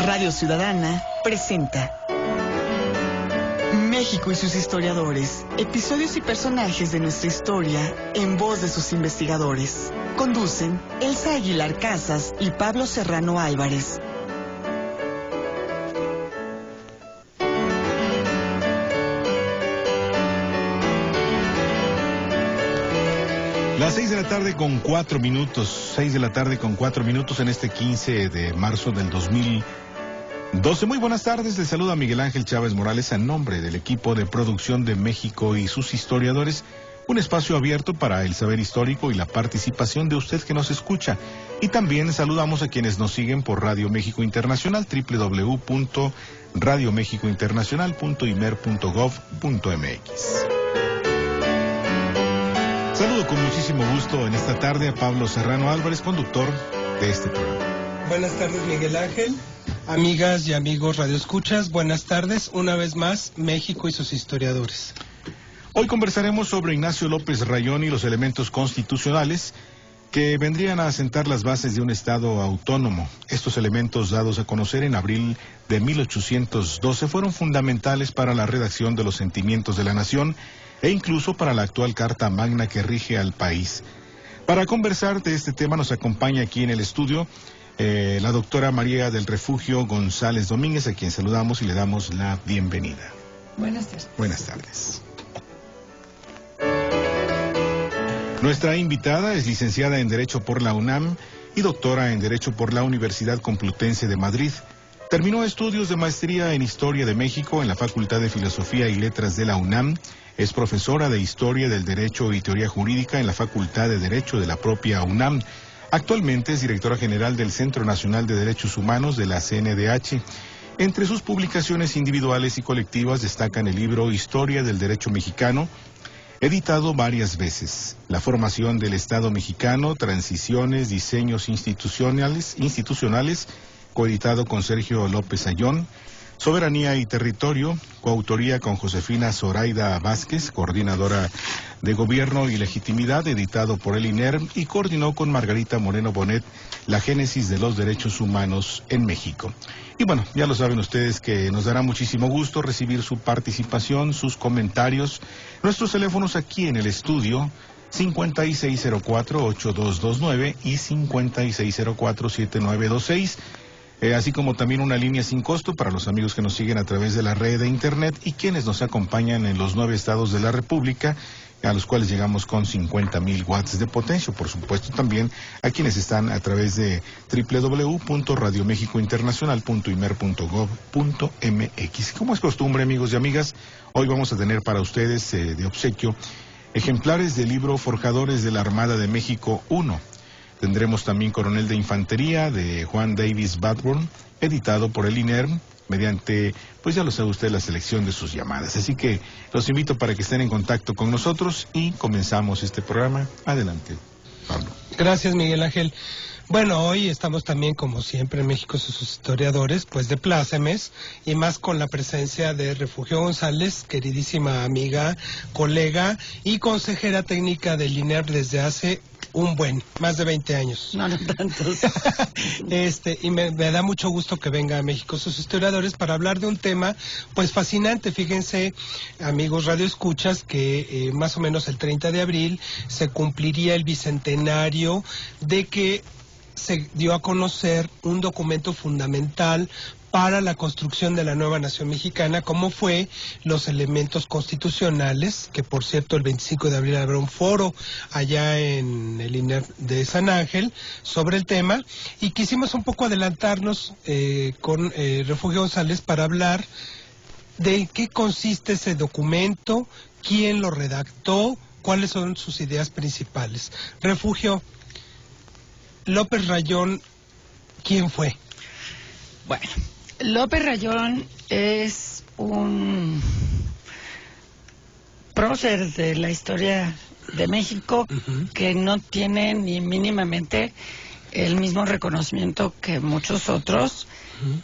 Radio Ciudadana presenta México y sus historiadores, episodios y personajes de nuestra historia en voz de sus investigadores. Conducen Elsa Aguilar Casas y Pablo Serrano Álvarez. Las 6 de la tarde con 4 minutos, 6 de la tarde con 4 minutos en este 15 de marzo del 2012. Muy buenas tardes, les saluda Miguel Ángel Chávez Morales a nombre del equipo de producción de México y sus historiadores. Un espacio abierto para el saber histórico y la participación de usted que nos escucha. Y también saludamos a quienes nos siguen por Radio México Internacional, www.radiomexicointernacional.imer.gov.mx. Saludo con muchísimo gusto en esta tarde a Pablo Serrano Álvarez, conductor de este programa. Buenas tardes, Miguel Ángel. Amigas y amigos radioescuchas, buenas tardes. Una vez más, México y sus historiadores. Hoy conversaremos sobre Ignacio López Rayón y los elementos constitucionales que vendrían a asentar las bases de un Estado autónomo. Estos elementos, dados a conocer en abril de 1812, fueron fundamentales para la redacción de los sentimientos de la nación e incluso para la actual Carta Magna que rige al país. Para conversar de este tema nos acompaña aquí en el estudio la doctora María del Refugio González Domínguez, a quien saludamos y le damos la bienvenida. Buenas tardes. Buenas tardes. Nuestra invitada es licenciada en Derecho por la UNAM y doctora en Derecho por la Universidad Complutense de Madrid. Terminó estudios de maestría en Historia de México en la Facultad de Filosofía y Letras de la UNAM. Es profesora de Historia del Derecho y Teoría Jurídica en la Facultad de Derecho de la propia UNAM. Actualmente es directora general del Centro Nacional de Derechos Humanos de la CNDH. Entre sus publicaciones individuales y colectivas destacan el libro Historia del Derecho Mexicano, editado varias veces, La formación del Estado mexicano, Transiciones, Diseños institucionales, coeditado con Sergio López Ayón, Soberanía y Territorio, coautoría con Josefina Zoraida Vázquez, coordinadora de Gobierno y Legitimidad, editado por el INER, y coordinó con Margarita Moreno Bonet la génesis de los derechos humanos en México. Y bueno, ya lo saben ustedes que nos dará muchísimo gusto recibir su participación, sus comentarios. Nuestros teléfonos aquí en el estudio, 5604-8229 y 5604-7926. Así como también una línea sin costo para los amigos que nos siguen a través de la red de internet y quienes nos acompañan en los 9 estados de la República, a los cuales llegamos con 50,000 watts de potencia. Por supuesto también a quienes están a través de www.radiomexicointernacional.imer.gov.mx. Como es costumbre, amigos y amigas, hoy vamos a tener para ustedes de obsequio ejemplares del libro Forjadores de la Armada de México 1. Tendremos también Coronel de Infantería de Juan Davis Badburn, editado por el INER, mediante, pues ya lo sabe usted, la selección de sus llamadas. Así que los invito para que estén en contacto con nosotros y comenzamos este programa. Adelante, Pablo. Gracias, Miguel Ángel. Bueno, hoy estamos también, como siempre, en México y sus historiadores, pues de plácemes, y más con la presencia de Refugio González, queridísima amiga, colega y consejera técnica del INER desde hace más de 20 años. No tantos. Y me da mucho gusto que venga a México sus historiadores para hablar de un tema pues fascinante. Fíjense, amigos radioescuchas, que más o menos el 30 de abril se cumpliría el bicentenario de que se dio a conocer un documento fundamental para la construcción de la nueva nación mexicana, como fue los elementos constitucionales, que por cierto el 25 de abril habrá un foro allá en el INER de San Ángel sobre el tema, y quisimos un poco adelantarnos con Refugio González para hablar de qué consiste ese documento, quién lo redactó, cuáles son sus ideas principales. Refugio, López Rayón, ¿quién fue? Bueno, López Rayón es un prócer de la historia de México que no tiene ni mínimamente el mismo reconocimiento que muchos otros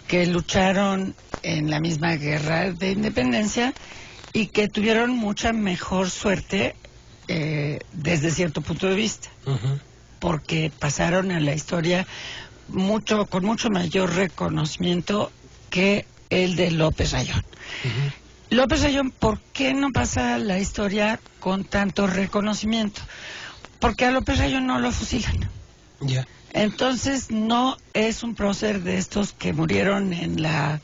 que lucharon en la misma guerra de independencia y que tuvieron mucha mejor suerte desde cierto punto de vista, porque pasaron a la historia con mucho mayor reconocimiento que el de López Rayón. López Rayón, ¿por qué no pasa la historia con tanto reconocimiento? Porque a López Rayón no lo fusilan. Ya. Entonces no es un prócer de estos que murieron en la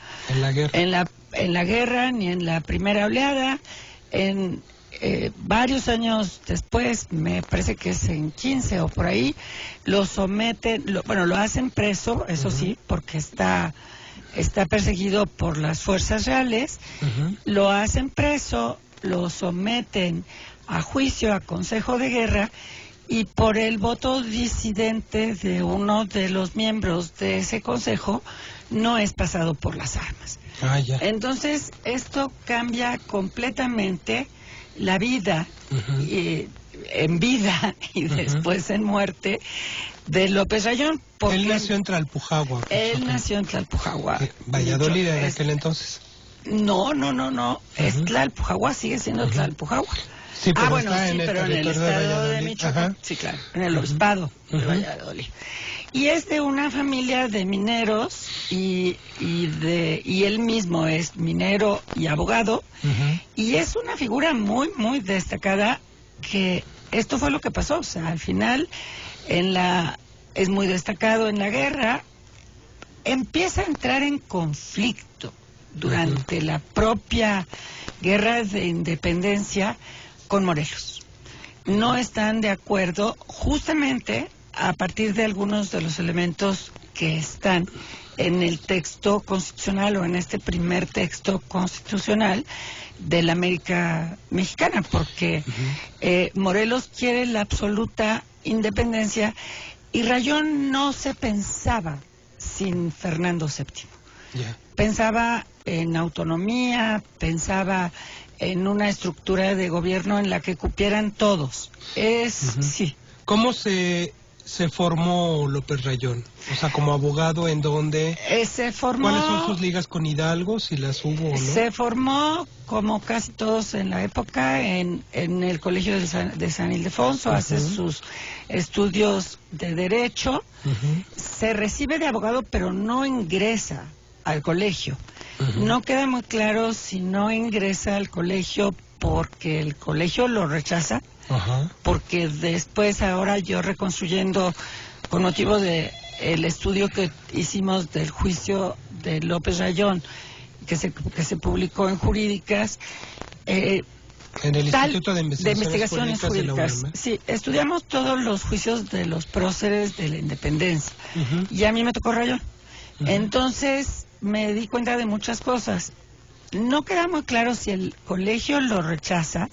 guerra, ni en la primera oleada. Varios años después, me parece que es en 15 o por ahí, lo someten, lo hacen preso, eso sí, porque está perseguido por las fuerzas reales, lo hacen preso, lo someten a juicio, a consejo de guerra, y por el voto disidente de uno de los miembros de ese consejo, no es pasado por las armas. Ya. Entonces, esto cambia completamente la vida, en vida y después en muerte, de López Rayón. Él nació en Tlalpujahua. Él nació en Tlalpujahua. Valladolid en aquel entonces. No. Es Tlalpujahua, sigue siendo Tlalpujahua. Sí, pero pero en el estado de Michoacán. Sí, claro, en el obispado de Valladolid. Y es de una familia de mineros y él mismo es minero y abogado. Y es una figura muy, muy destacada, que esto fue lo que pasó. O sea, al final es muy destacado en la guerra. Empieza a entrar en conflicto durante la propia guerra de independencia con Morelos. No están de acuerdo justamente a partir de algunos de los elementos que están en el texto constitucional o en este primer texto constitucional de la América Mexicana, porque Morelos quiere la absoluta independencia y Rayón no se pensaba sin Fernando VII. Pensaba en autonomía, pensaba en una estructura de gobierno en la que cupieran todos. Sí. ¿Cómo se formó López Rayón? O sea, como abogado, ¿en dónde? Se formó... ¿Cuáles son sus ligas con Hidalgo, si las hubo o no? Se formó, como casi todos en la época, en el Colegio de San Ildefonso, hace sus estudios de Derecho, se recibe de abogado, pero no ingresa al colegio. No queda muy claro si no ingresa al colegio porque el colegio lo rechaza, porque después, ahora yo reconstruyendo con motivo de el estudio que hicimos del juicio de López Rayón, que se publicó en Jurídicas, en el Instituto de Investigaciones Jurídicas. De la UNAM. Sí, estudiamos todos los juicios de los próceres de la independencia, y a mí me tocó Rayón. Entonces me di cuenta de muchas cosas. No queda muy claro si el colegio lo rechaza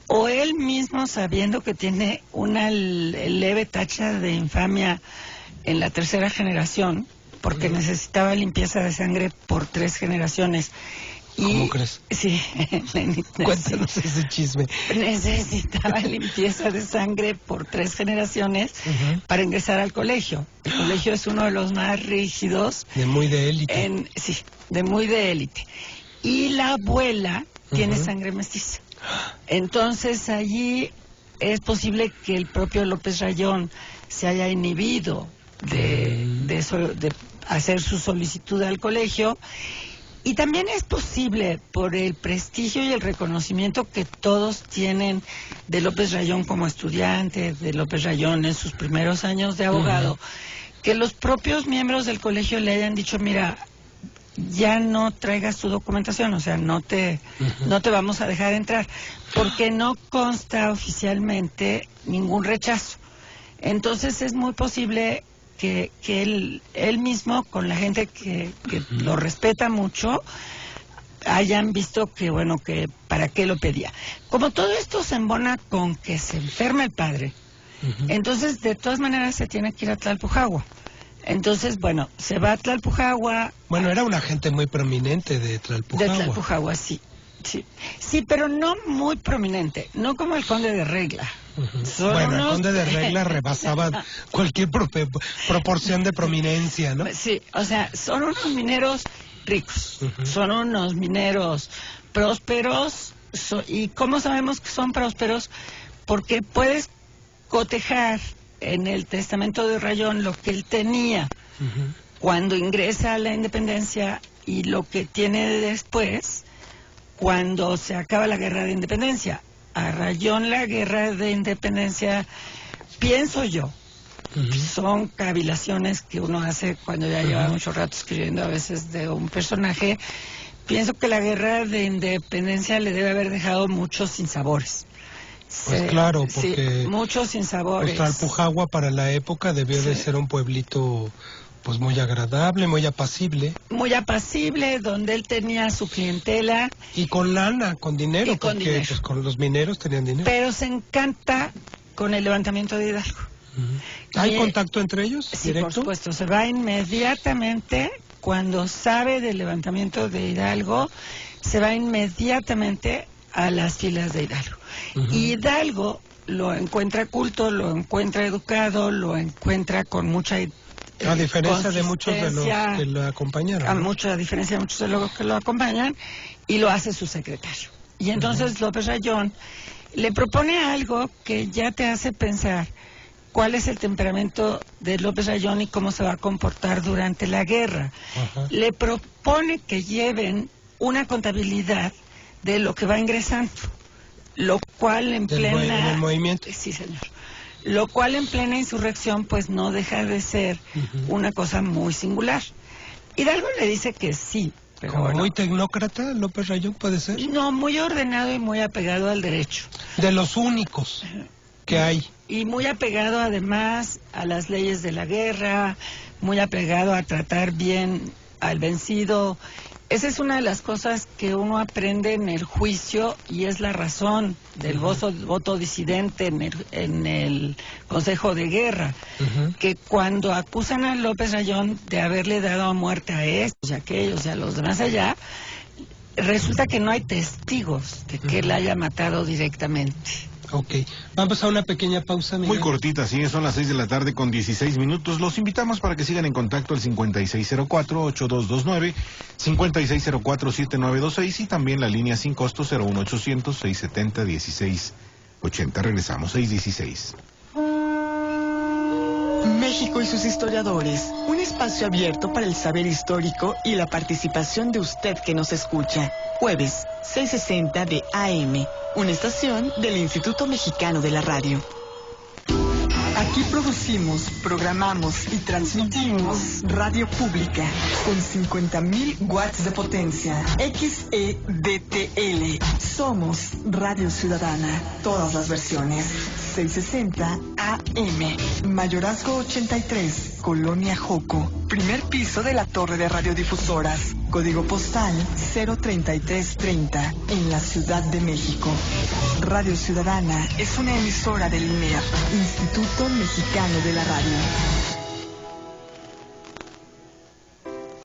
o él mismo, sabiendo que tiene una leve tacha de infamia en la tercera generación, porque necesitaba limpieza de sangre por 3 generaciones. ¿Cómo crees? Sí. Cuéntanos ese chisme. Necesitaba limpieza de sangre por 3 generaciones para ingresar al colegio. El colegio es uno de los más rígidos. De muy de élite. Sí, de muy de élite. Y la abuela tiene sangre mestiza. Entonces allí es posible que el propio López Rayón se haya inhibido de hacer su solicitud al colegio. Y también es posible, por el prestigio y el reconocimiento que todos tienen de López Rayón como estudiante, de López Rayón en sus primeros años de abogado, que los propios miembros del colegio le hayan dicho: mira, ya no traigas tu documentación, o sea, no te vamos a dejar entrar, porque no consta oficialmente ningún rechazo. Entonces es muy posible que él mismo, con la gente que lo respeta mucho, hayan visto que, bueno, que para qué lo pedía. Como todo esto se embona con que se enferma el padre, entonces de todas maneras se tiene que ir a Tlalpujahua. Entonces, bueno, se va a Tlalpujahua. Bueno, era un agente muy prominente de Tlalpujahua. De Tlalpujahua, sí. Sí, pero no muy prominente, no como el conde de Regla. Bueno, el conde de Regla rebasaba cualquier proporción de prominencia, ¿no? Sí, o sea, son unos mineros ricos, son unos mineros prósperos. ¿Y cómo sabemos que son prósperos? Porque puedes cotejar en el testamento de Rayón lo que él tenía cuando ingresa a la independencia y lo que tiene después cuando se acaba la guerra de independencia. A Rayón la guerra de independencia, pienso yo, son cavilaciones que uno hace cuando ya lleva mucho rato escribiendo a veces de un personaje. Pienso que la guerra de independencia le debe haber dejado muchos sinsabores. Pues claro, porque sí, muchos sinsabores. Pues Alpujagua para la época debió de ser un pueblito pues muy agradable, muy apacible. Muy apacible, donde él tenía su clientela. Y con lana, con dinero, porque pues con los mineros tenían dinero. Pero se encanta con el levantamiento de Hidalgo. ¿Hay contacto entre ellos? Sí, ¿directo? por supuesto. Se va inmediatamente, cuando sabe del levantamiento de Hidalgo, se va inmediatamente a las filas de Hidalgo. Y Hidalgo lo encuentra culto, lo encuentra educado, lo encuentra con mucha a diferencia de muchos de los que lo acompañaron. A diferencia de muchos de los que lo acompañan, y lo hace su secretario. Y entonces López Rayón le propone algo que ya te hace pensar cuál es el temperamento de López Rayón y cómo se va a comportar durante la guerra. Le propone que lleven una contabilidad de lo que va ingresando, lo cual en plena... ¿El movimiento? Sí, señor. Lo cual en plena insurrección pues no deja de ser una cosa muy singular. Hidalgo le dice que sí, pero como muy tecnócrata, López Rayón, ¿puede ser? No, muy ordenado y muy apegado al derecho. De los únicos que hay. Y muy apegado además a las leyes de la guerra, muy apegado a tratar bien al vencido. Esa es una de las cosas que uno aprende en el juicio y es la razón del voto disidente en el Consejo de Guerra, que cuando acusan a López Rayón de haberle dado muerte a estos y a aquellos y a los demás allá, resulta que no hay testigos de que él haya matado directamente. Ok, vamos a una pequeña pausa, Miguel. Muy cortita, sí, son las 6:16 p.m. Los invitamos para que sigan en contacto al 5604-8229, 5604-7926 y también la línea sin costo 01800-670-1680. Regresamos, 6:16. México y sus historiadores, un espacio abierto para el saber histórico y la participación de usted que nos escucha. Jueves, 6:60 de AM, una estación del Instituto Mexicano de la Radio. Aquí producimos, programamos y transmitimos radio pública con 50,000 watts de potencia. XEDTL. Somos Radio Ciudadana. Todas las versiones. 660 AM. Mayorazgo 83. Colonia Joco. Primer piso de la torre de radiodifusoras. Código postal 03330 en la Ciudad de México. Radio Ciudadana es una emisora del INER, Instituto Mexicano de la Radio.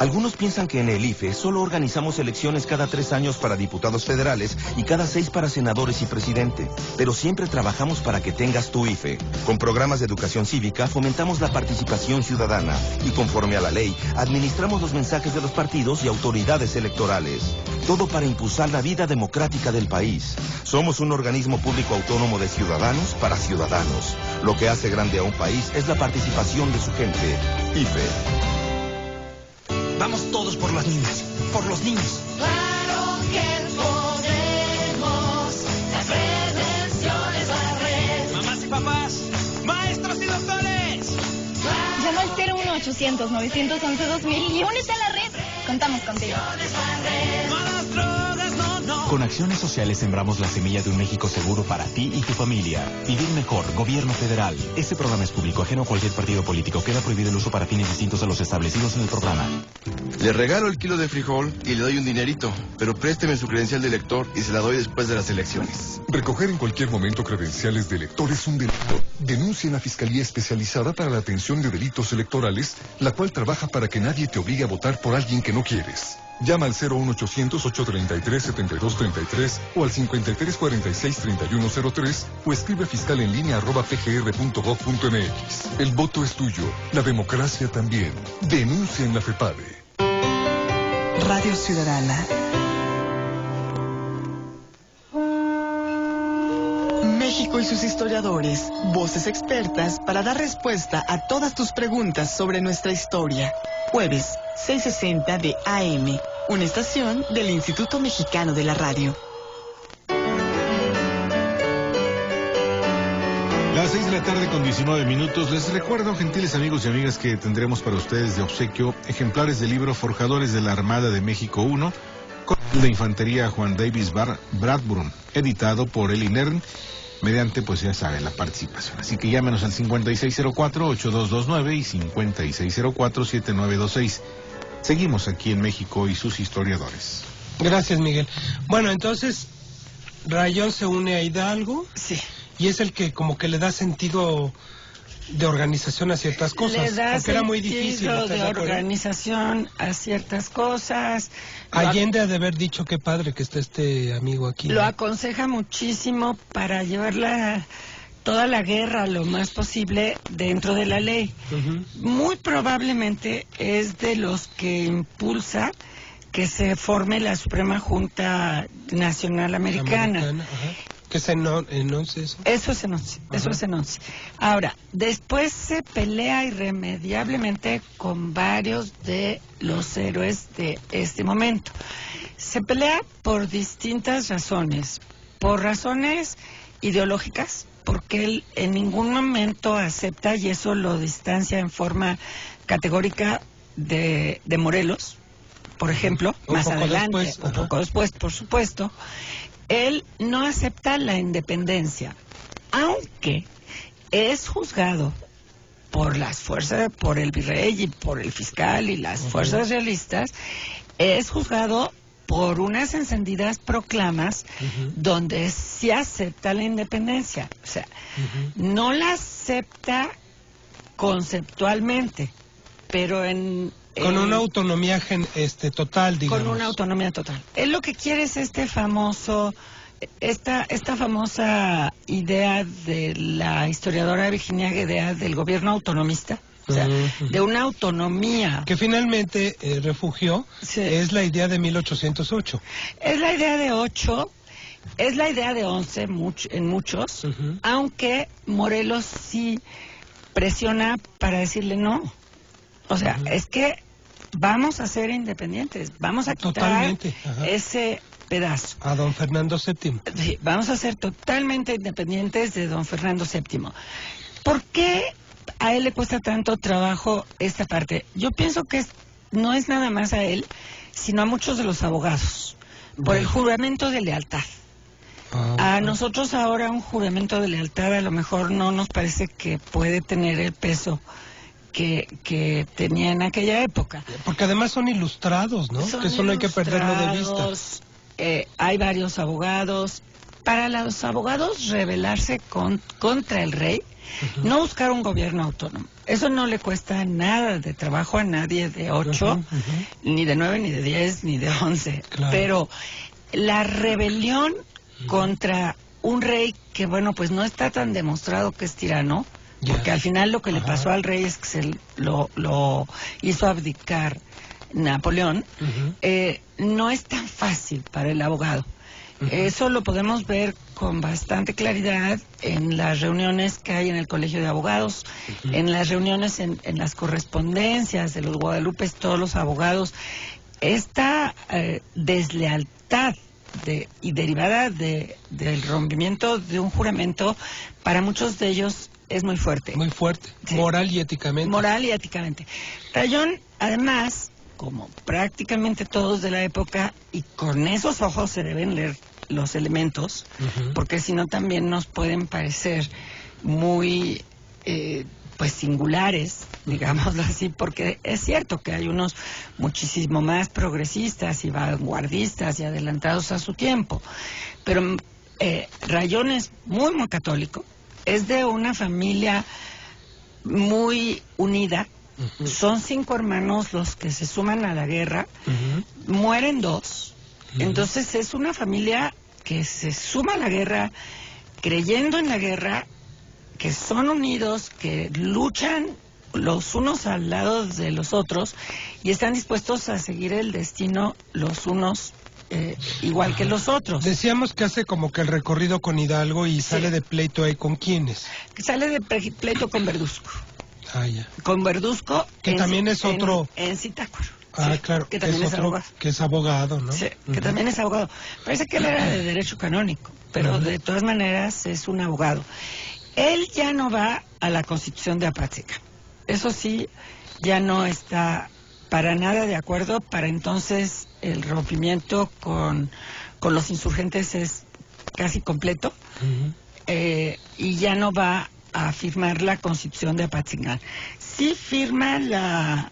Algunos piensan que en el IFE solo organizamos elecciones cada 3 años para diputados federales y cada 6 para senadores y presidente. Pero siempre trabajamos para que tengas tu IFE. Con programas de educación cívica fomentamos la participación ciudadana y conforme a la ley administramos los mensajes de los partidos y autoridades electorales. Todo para impulsar la vida democrática del país. Somos un organismo público autónomo de ciudadanos para ciudadanos. Lo que hace grande a un país es la participación de su gente. IFE. Vamos todos por las niñas, por los niños. Claro que podemos, la prevención es la red. Mamás y papás, maestros y doctores. Llama al 01800-911-2000 y únete a la red. Contamos contigo. Malas drogas, no, no. Con acciones sociales sembramos la semilla de un México seguro para ti y tu familia. Vivir mejor, Gobierno Federal. Este programa es público, ajeno a cualquier partido político. Queda prohibido el uso para fines distintos a los establecidos en el programa. Le regalo el kilo de frijol y le doy un dinerito, pero présteme su credencial de lector y se la doy después de las elecciones. Recoger en cualquier momento credenciales de elector es un delito. Denuncia en la Fiscalía Especializada para la Atención de Delitos Electorales, la cual trabaja para que nadie te obligue a votar por alguien que no quieres. Llama al 01800-833-7233 o al 5346-3103 o escribe a fiscalenlinea@pgr.gov.mx. El voto es tuyo, la democracia también. Denuncia en la FEPADE. Radio Ciudadana. México México y sus historiadores, voces expertas para dar respuesta a todas tus preguntas sobre nuestra historia. Jueves, 6:60 de AM, una estación del Instituto Mexicano de la Radio. Las 6 de la tarde con 19 minutos. Les recuerdo, gentiles amigos y amigas, que tendremos para ustedes de obsequio ejemplares del libro Forjadores de la Armada de México 1, con de Infantería Juan Davis Bradburn, editado por el INERN, mediante, pues ya saben, la participación. Así que llámenos al 5604-8229 y 5604-7926. Seguimos aquí en México y sus historiadores. Gracias, Miguel. Bueno, entonces, Rayón se une a Hidalgo. Sí. Y es el que como que le da sentido de organización a ciertas cosas. Le da porque era muy difícil. de organización a ciertas cosas. Allende ha de haber dicho qué padre que está este amigo aquí. Lo aconseja muchísimo para llevar toda la guerra lo más posible dentro de la ley. Muy probablemente es de los que impulsa que se forme la Suprema Junta Nacional Americana. ¿Qué es enonce eso? Eso es enonce. Ahora, después se pelea irremediablemente con varios de los héroes de este momento. Se pelea por distintas razones. Por razones ideológicas, porque él en ningún momento acepta, y eso lo distancia en forma categórica de Morelos, por ejemplo, más adelante, un poco después, por supuesto. Él no acepta la independencia, aunque es juzgado por las fuerzas, por el virrey y por el fiscal y las fuerzas realistas, es juzgado por unas encendidas proclamas donde sí acepta la independencia. O sea, no la acepta conceptualmente, pero con una autonomía total, digamos. Con una autonomía total. Él lo que quiere es esta famosa idea de la historiadora Virginia Guedea del gobierno autonomista, o sea, de una autonomía. Que finalmente refugió, es la idea de 1808. Es la idea de 8, es la idea de 11 en muchos, aunque Morelos sí presiona para decirle no. O sea, es que vamos a ser independientes, vamos a quitar ese pedazo. A don Fernando VII. Sí, vamos a ser totalmente independientes de don Fernando VII. ¿Por qué a él le cuesta tanto trabajo esta parte? Yo pienso que no es nada más a él, sino a muchos de los abogados, por el juramento de lealtad. A nosotros ahora un juramento de lealtad a lo mejor no nos parece que puede tener el peso que tenía en aquella época. Porque además son ilustrados, ¿no? Que eso no hay que perderlo de vista. Hay varios abogados. Para los abogados rebelarse contra el rey, no buscar un gobierno autónomo. Eso no le cuesta nada de trabajo a nadie de 8, ni de 9, ni de 10, ni de 11. Claro. Pero la rebelión contra un rey que, bueno, pues no está tan demostrado que es tirano, porque al final lo que le pasó al rey es que se lo hizo abdicar Napoleón, no es tan fácil para el abogado. Eso lo podemos ver con bastante claridad en las reuniones que hay en el Colegio de Abogados, en las reuniones en las correspondencias de los Guadalupes, todos los abogados. Esta deslealtad y derivada del rompimiento de un juramento, para muchos de ellos es muy fuerte. Muy fuerte, sí. Moral y éticamente. Moral y éticamente. Rayón, además, como prácticamente todos de la época, y con esos ojos se deben leer los elementos, porque si no también nos pueden parecer muy pues singulares, digámoslo así, porque es cierto que hay unos muchísimo más progresistas y vanguardistas y adelantados a su tiempo, pero Rayón es muy, muy católico, es de una familia muy unida. Son 5 hermanos los que se suman a la guerra, mueren 2, entonces es una familia que se suma a la guerra creyendo en la guerra, que son unidos, que luchan los unos al lado de los otros y están dispuestos a seguir el destino los unos igual que los otros. Decíamos que hace como que el recorrido con Hidalgo y sale de pleito ahí con quiénes. Sale de pleito con Verduzco. Ah, ya. Con Verduzco. Que también es otro. En Zitácuaro. Ah, claro. Que también es abogado. Que es abogado, ¿no? Sí, que también es abogado. Parece que él era de derecho canónico, pero de todas maneras es un abogado. Él ya no va a la Constitución de Apatzingán. Eso sí, ya no está para nada de acuerdo. Para entonces el rompimiento con los insurgentes es casi completo. Y ya no va a firmar la Constitución de Apatzingán. Sí firma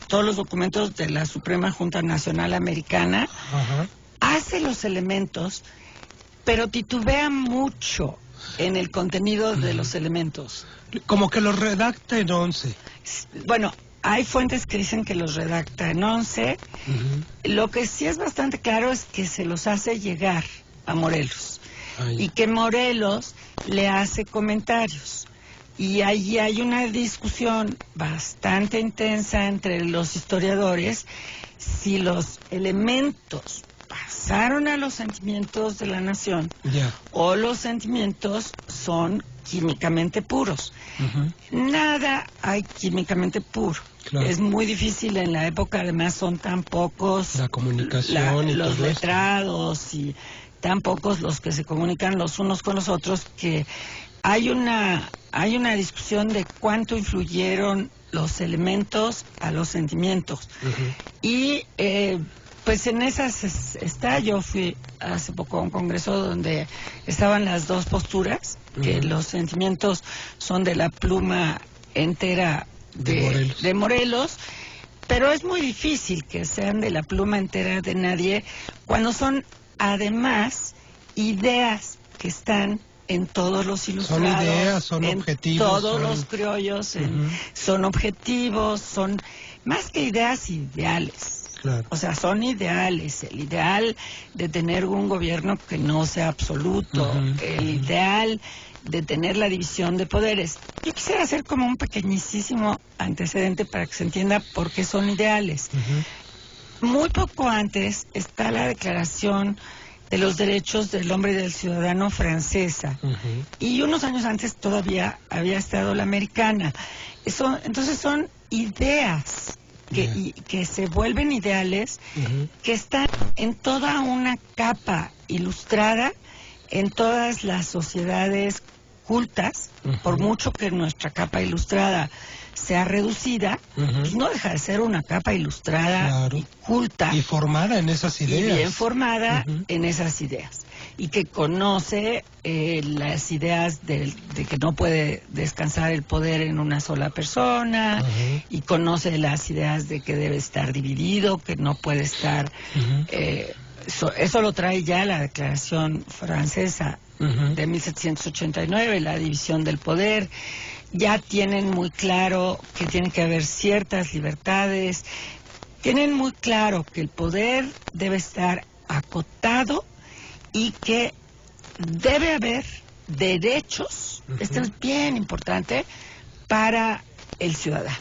todos los documentos de la Suprema Junta Nacional Americana. Hace los elementos, pero titubea mucho en el contenido de los elementos. Como que los redacta en 11. Bueno, hay fuentes que dicen que los redacta en 11. Lo que sí es bastante claro es que se los hace llegar a Morelos. Y que Morelos le hace comentarios. Y allí hay una discusión bastante intensa entre los historiadores si los elementos pasaron a los sentimientos de la nación o los sentimientos son químicamente puros. Nada hay químicamente puro. Claro. Es muy difícil en la época, además son tan pocos la comunicación y los letrados y tan pocos los que se comunican los unos con los otros que hay una discusión de cuánto influyeron los elementos a los sentimientos. Y pues en esas está. Yo fui hace poco a un congreso donde estaban las dos posturas, que los sentimientos son de la pluma entera de Morelos, pero es muy difícil que sean de la pluma entera de nadie cuando son además ideas que están en todos los ilustrados, son ideas, son objetivos, todos los criollos, son objetivos, son más que ideas, ideales. Claro. O sea, son ideales, el ideal de tener un gobierno que no sea absoluto, el ideal de tener la división de poderes. Yo quisiera hacer como un pequeñísimo antecedente para que se entienda por qué son ideales. Muy poco antes está la Declaración de los Derechos del Hombre y del Ciudadano francesa, y unos años antes todavía había estado la americana. Entonces son ideas que se vuelven ideales, que están en toda una capa ilustrada en todas las sociedades cultas, por mucho que nuestra capa ilustrada sea reducida, pues no deja de ser una capa ilustrada y culta. Y formada en esas ideas. Y bien formada en esas ideas. Y que conoce las ideas de que no puede descansar el poder en una sola persona, y conoce las ideas de que debe estar dividido, que no puede estar... Eso lo trae ya la Declaración Francesa de 1789, la división del poder. Ya tienen muy claro que tiene que haber ciertas libertades, tienen muy claro que el poder debe estar acotado y que debe haber derechos, esto es bien importante, para el ciudadano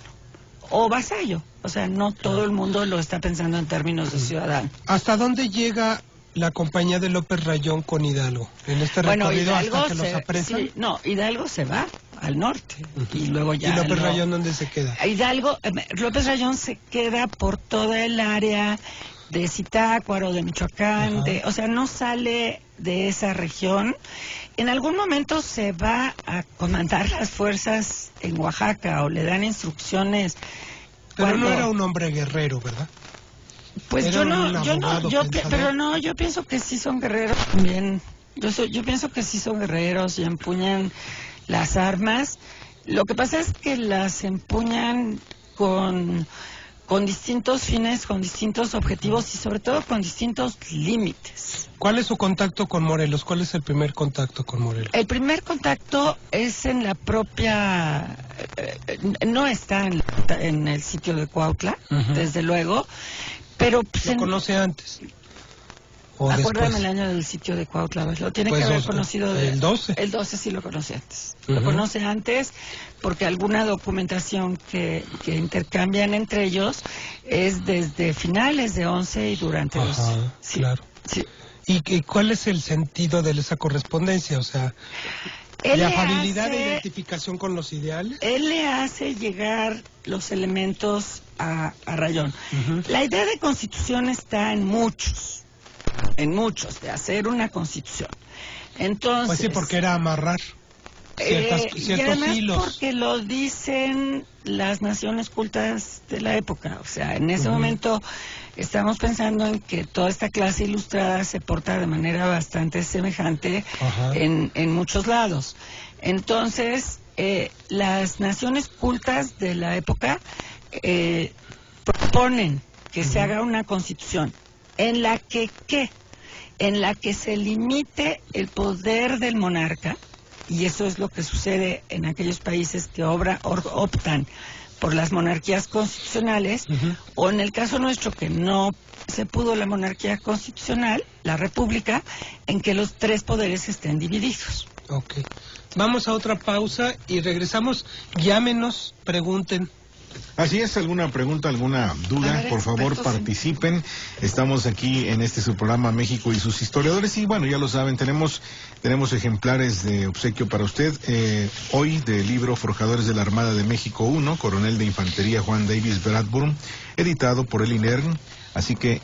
o vasallo. O sea, no todo el mundo lo está pensando en términos de ciudadano. ¿Hasta dónde llega la compañía de López Rayón con Hidalgo? En este recorrido Hidalgo hasta que los apresan. Sí, no, Hidalgo se va al norte y luego ya... ¿Y López Rayón dónde se queda? López Rayón se queda por toda el área de Zitácuaro, de Michoacán, o sea, no sale de esa región. En algún momento se va a comandar las fuerzas en Oaxaca o le dan instrucciones. Pero no era un hombre guerrero, ¿verdad? Pues yo pienso que sí son guerreros también. Yo pienso que sí son guerreros y empuñan las armas. Lo que pasa es que las empuñan con distintos fines, con distintos objetivos y sobre todo con distintos límites. ¿Cuál es su contacto con Morelos? ¿Cuál es el primer contacto con Morelos? El primer contacto es en la propia... no está en el sitio de Cuautla, desde luego, pero... Pues, ¿Lo conoce antes? Acuérdame el año del sitio de Cuautla, lo tiene que haber conocido... ¿El 12? El 12 sí lo conoce antes. Lo conoce antes porque alguna documentación que intercambian entre ellos es desde finales de 11 y durante 12. Sí. Claro. Sí. ¿Y cuál es el sentido de esa correspondencia? O sea, la afabilidad de identificación con los ideales. Él le hace llegar los elementos a Rayón. La idea de constitución está en muchos, de hacer una constitución. Entonces, pues sí, porque era amarrar ciertos y además hilos. porque lo dicen las naciones cultas de la época. O sea, en ese momento estamos pensando en que toda esta clase ilustrada se porta de manera bastante semejante en muchos lados. Entonces, las naciones cultas de la época proponen que se haga una constitución en la que se limite el poder del monarca, y eso es lo que sucede en aquellos países que optan por las monarquías constitucionales, o en el caso nuestro que no se pudo la monarquía constitucional, la república, en que los tres poderes estén divididos. Ok. Vamos a otra pausa y regresamos. Llámenos, pregunten. Así es, alguna pregunta, alguna duda, por favor participen. Estamos aquí en su programa México y sus historiadores y bueno, ya lo saben, tenemos ejemplares de obsequio para usted. Hoy del libro Forjadores de la Armada de México 1, Coronel de Infantería Juan Davis Bradburn, editado por el INERN. Así que,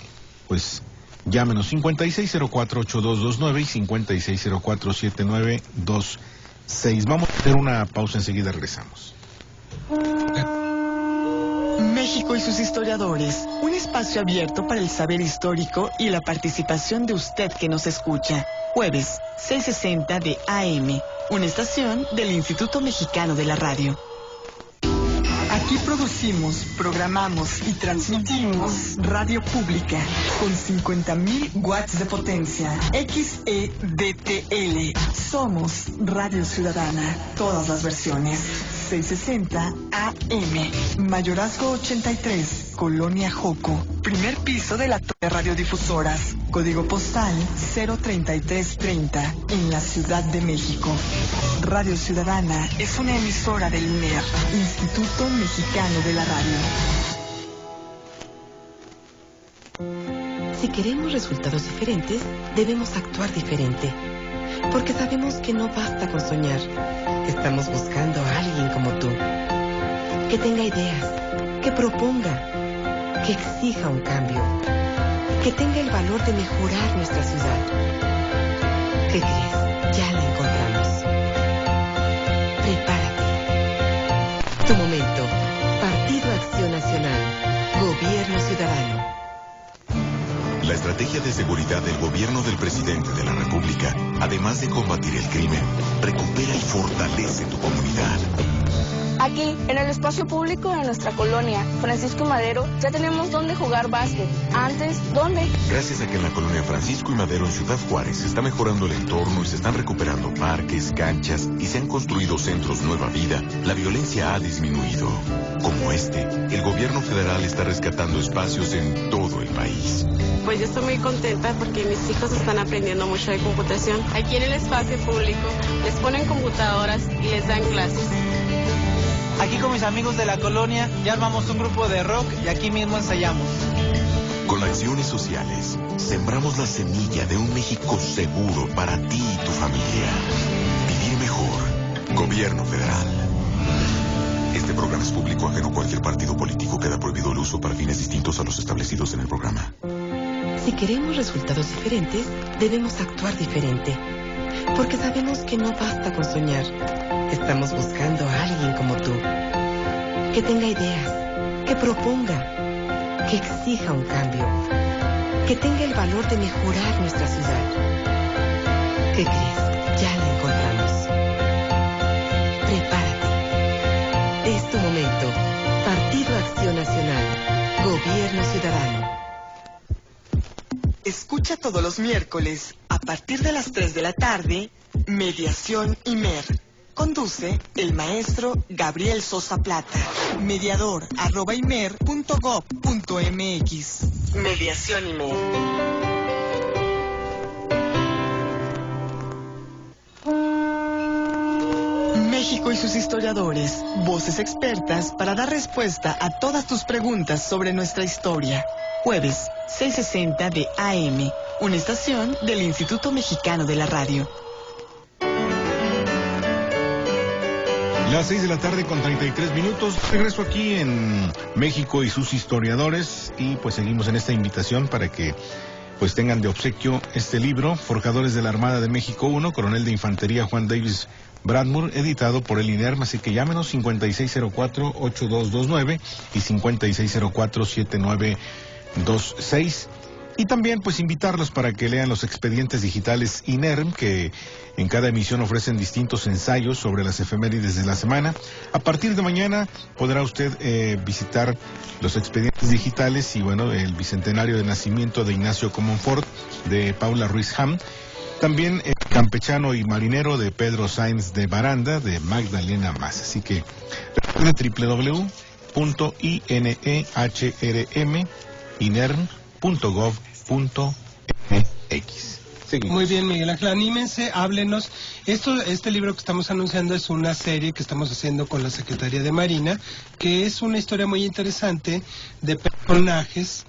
pues, llámenos 5604-8229 y 5604-7926. Vamos a hacer una pausa, enseguida regresamos. México y sus historiadores, un espacio abierto para el saber histórico y la participación de usted que nos escucha. Jueves, 6:60 de AM, una estación del Instituto Mexicano de la Radio. Aquí producimos, programamos y transmitimos radio pública con 50,000 watts de potencia. XEDTL. Somos Radio Ciudadana. Todas las versiones. 660 AM. Mayorazgo 83. Colonia Joco. Primer piso de la torre radiodifusoras. Código postal 03330. En la Ciudad de México. Radio Ciudadana es una emisora del INER, Instituto Mexicano de la Radio. Si queremos resultados diferentes, debemos actuar diferente. Porque sabemos que no basta con soñar. Estamos buscando a alguien como tú. Que tenga ideas, que proponga, que exija un cambio. Que tenga el valor de mejorar nuestra ciudad. ¿Qué crees? Ya la encontramos. Prepárate. Tu momento. Partido Acción Nacional. Gobierno Ciudadano. La estrategia de seguridad del gobierno del presidente de la República, además de combatir el crimen, recupera y fortalece tu comunidad. Aquí, en el espacio público de nuestra colonia, Francisco y Madero, ya tenemos dónde jugar básquet. Antes, ¿dónde? Gracias a que en la colonia Francisco y Madero en Ciudad Juárez se está mejorando el entorno y se están recuperando parques, canchas y se han construido centros Nueva Vida, la violencia ha disminuido. Como el gobierno federal está rescatando espacios en todo el país. Pues yo estoy muy contenta porque mis hijos están aprendiendo mucho de computación. Aquí en el espacio público les ponen computadoras y les dan clases. Aquí con mis amigos de la colonia ya armamos un grupo de rock y aquí mismo ensayamos. Con acciones sociales, sembramos la semilla de un México seguro para ti y tu familia. Vivir mejor. Gobierno federal. Este programa es público, ajeno a cualquier partido político. Queda prohibido el uso para fines distintos a los establecidos en el programa. Si queremos resultados diferentes, debemos actuar diferente. Porque sabemos que no basta con soñar. Estamos buscando a alguien como tú. Que tenga ideas, que proponga, que exija un cambio. Que tenga el valor de mejorar nuestra ciudad. ¿Qué crees? Ya la encontramos. Prepárate. Es tu momento. Partido Acción Nacional. Gobierno Ciudadano. Escucha todos los miércoles, a partir de las 3 de la tarde, Mediación IMER. Conduce el maestro Gabriel Sosa Plata. Mediador @imer.gov.mx. Mediación IMER. México y sus historiadores, voces expertas para dar respuesta a todas tus preguntas sobre nuestra historia. Jueves, 6:60 de AM, una estación del Instituto Mexicano de la Radio. Las 6 de la tarde con 33 minutos. Regreso aquí en México y sus historiadores, y pues seguimos en esta invitación para que pues tengan de obsequio este libro, Forjadores de la Armada de México 1, Coronel de Infantería Juan Davis Bradmore, editado por el INERM, así que llámenos 5604-8229 y 5604-7926. Y también pues invitarlos para que lean los expedientes digitales INERM, que en cada emisión ofrecen distintos ensayos sobre las efemérides de la semana. A partir de mañana podrá usted visitar los expedientes digitales y bueno, el bicentenario de nacimiento de Ignacio Comonfort, de Paula Ruiz Ham. También el Campechano y Marinero de Pedro Sáenz de Baranda, de Magdalena Mas. Así que www.inerm.gov.mx. Muy bien, Miguel Ángel, anímense, háblenos. Este libro que estamos anunciando es una serie que estamos haciendo con la Secretaría de Marina, que es una historia muy interesante de personajes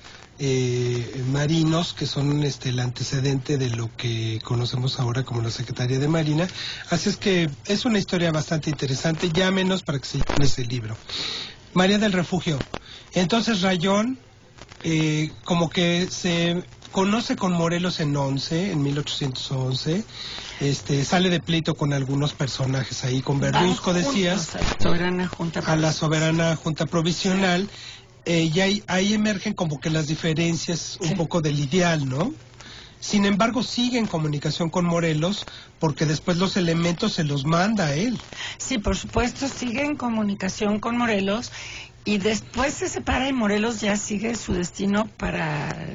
marinos que son el antecedente de lo que conocemos ahora como la Secretaría de Marina. Así es que es una historia bastante interesante. Llámenos para que se lleven ese libro. María del Refugio. Entonces Rayón como que se conoce con Morelos en 1811, sale de pleito con algunos personajes ahí, con Verduzco, decías, a la soberana Junta Provisional, y ahí emergen como que las diferencias un poco del ideal, ¿no? Sin embargo, sigue en comunicación con Morelos, porque después los elementos se los manda a él. Sí, por supuesto, sigue en comunicación con Morelos, y después se separa y Morelos ya sigue su destino para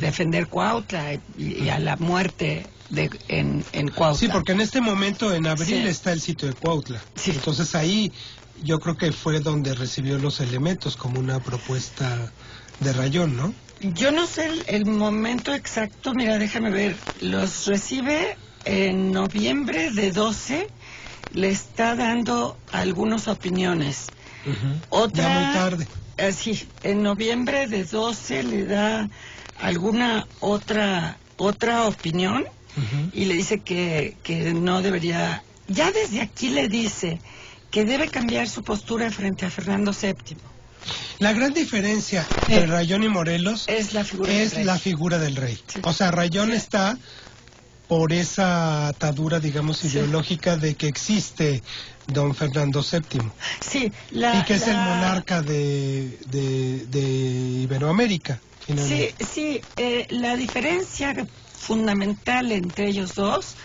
defender Cuautla y a la muerte en Cuautla. Sí, porque en este momento, en abril, está el sitio de Cuautla. Sí. Entonces ahí yo creo que fue donde recibió los elementos como una propuesta de Rayón, ¿no? Yo no sé el momento exacto, mira, déjame ver, los recibe en noviembre de 12, le está dando algunas opiniones. Otra, ya muy tarde. Sí, en noviembre de 12 le da alguna otra opinión y le dice que no debería, ya desde aquí le dice que debe cambiar su postura frente a Fernando VII. La gran diferencia entre Rayón y Morelos es la figura del rey. Sí. O sea, Rayón está por esa atadura, digamos, ideológica de que existe don Fernando VII. Sí, y que es el monarca de Iberoamérica. Finalmente. Sí, la diferencia fundamental entre ellos dos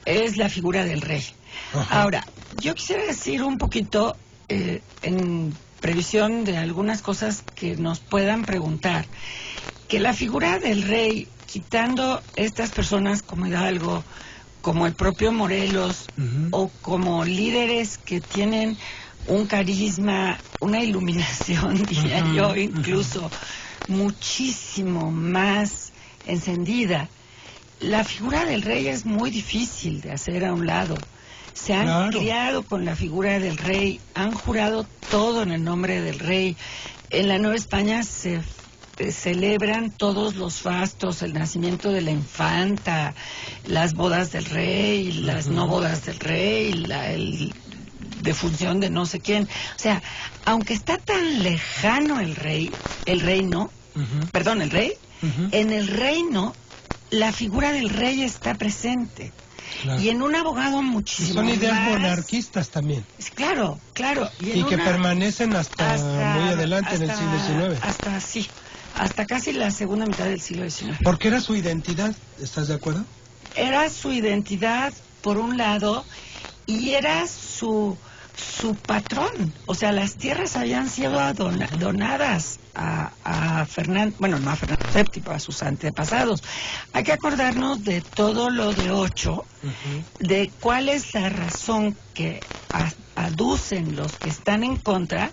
es la figura del rey. Ajá. Ahora, yo quisiera decir un poquito en previsión de algunas cosas que nos puedan preguntar, que la figura del rey, quitando estas personas como Hidalgo, como el propio Morelos, o como líderes que tienen un carisma, una iluminación, diría yo, incluso muchísimo más encendida, la figura del rey es muy difícil de hacer a un lado. Se han criado con la figura del rey, han jurado todo en el nombre del rey. En la Nueva España se celebran todos los fastos, el nacimiento de la infanta, las bodas del rey, las no bodas del rey, el defunción de no sé quién. O sea, aunque está tan lejano el rey, en el reino, la figura del rey está presente. Claro. Y en un abogado muchísimo son ideas más monarquistas también. Claro. Y que permanecen hasta muy adelante en el siglo XIX. Hasta casi la segunda mitad del siglo XIX. Porque era su identidad, ¿estás de acuerdo? Era su identidad, por un lado, y era su patrón. O sea, las tierras habían sido donadas a Fernando, bueno, no a Fernando VII, a sus antepasados. Hay que acordarnos de todo lo de Ocho, de cuál es la razón que aducen los que están en contra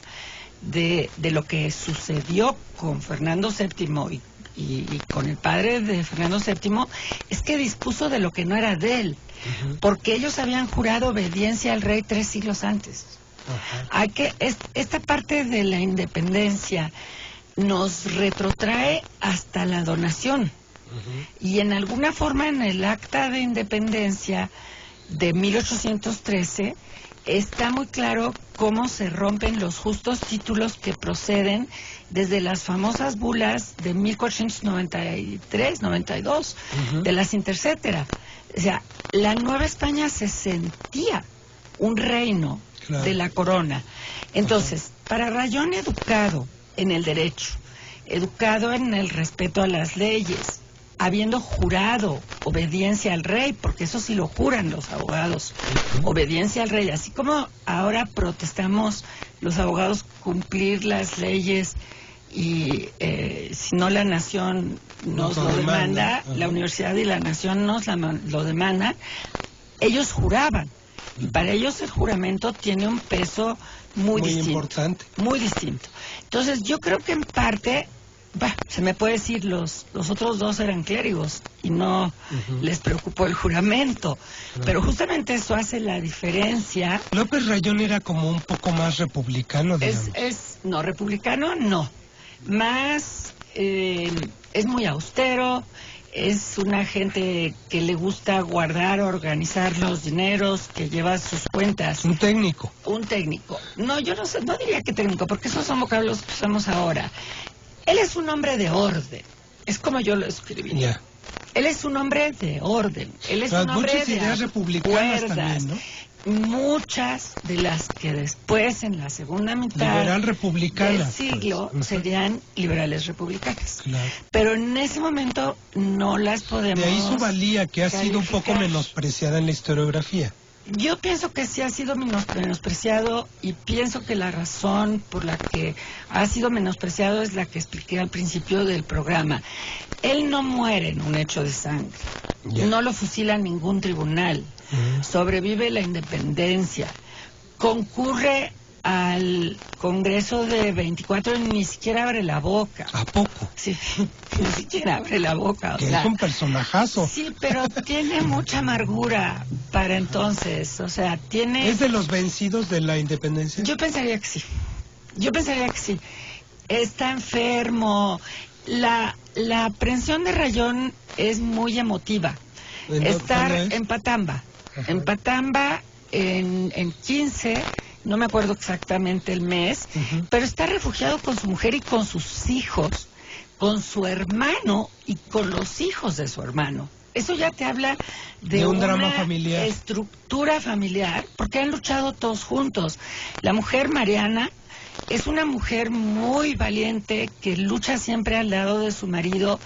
de lo que sucedió con Fernando VII y con el padre de Fernando VII, es que dispuso de lo que no era de él, porque ellos habían jurado obediencia al rey 3 siglos antes. Esta parte de la independencia nos retrotrae hasta la donación. Y en alguna forma en el Acta de Independencia de 1813 está muy claro cómo se rompen los justos títulos que proceden desde las famosas bulas de 1493-92, de las Intercetera. O sea, la Nueva España se sentía un reino de la corona. Entonces, para Rayón, educado en el derecho, educado en el respeto a las leyes, habiendo jurado obediencia al rey, porque eso sí lo juran los abogados, obediencia al rey, así como ahora protestamos los abogados cumplir las leyes y si no la nación nos lo demanda, la universidad y la nación nos lo demandan, ellos juraban, y para ellos el juramento tiene un peso muy distinto, importante. Muy distinto. Entonces yo creo que en parte, se me puede decir, los otros dos eran clérigos y no les preocupó el juramento, pero justamente eso hace la diferencia. López Rayón era como un poco más republicano, digamos. No, republicano no, más es muy austero, es una gente que le gusta guardar, organizar los dineros, que lleva sus cuentas. Un técnico. Un técnico. No, yo no sé, no diría que técnico, porque esos son vocablos que usamos ahora. Él es un hombre de orden, es como yo lo escribiría. Él es un hombre de orden, él es un hombre muchas de ideas republicanas acuerdas, también, ¿no? Muchas de las que después, en la segunda mitad liberal republicanas del siglo, serían liberales republicanas. Claro. Pero en ese momento no las podemos De ahí su valía, que ha sido un poco menospreciada en la historiografía. Yo pienso que sí ha sido menospreciado, y pienso que la razón por la que ha sido menospreciado es la que expliqué al principio del programa. Él no muere en un hecho de sangre, no lo fusila ningún tribunal, sobrevive la independencia, concurre al Congreso de 24 y ni siquiera abre la boca. ¿A poco? Sí, ni siquiera abre la boca. Que es un personajazo. Sí, pero tiene mucha amargura para entonces, o sea, tiene... ¿Es de los vencidos de la independencia? Yo pensaría que sí, Está enfermo. La aprehensión de Rayón es muy emotiva. Estar en Patamba. Ajá. En Patamba, en 15... no me acuerdo exactamente el mes, pero está refugiado con su mujer y con sus hijos, con su hermano y con los hijos de su hermano. Eso ya te habla de un una drama familiar, estructura familiar, porque han luchado todos juntos. La mujer Mariana es una mujer muy valiente que lucha siempre al lado de su marido,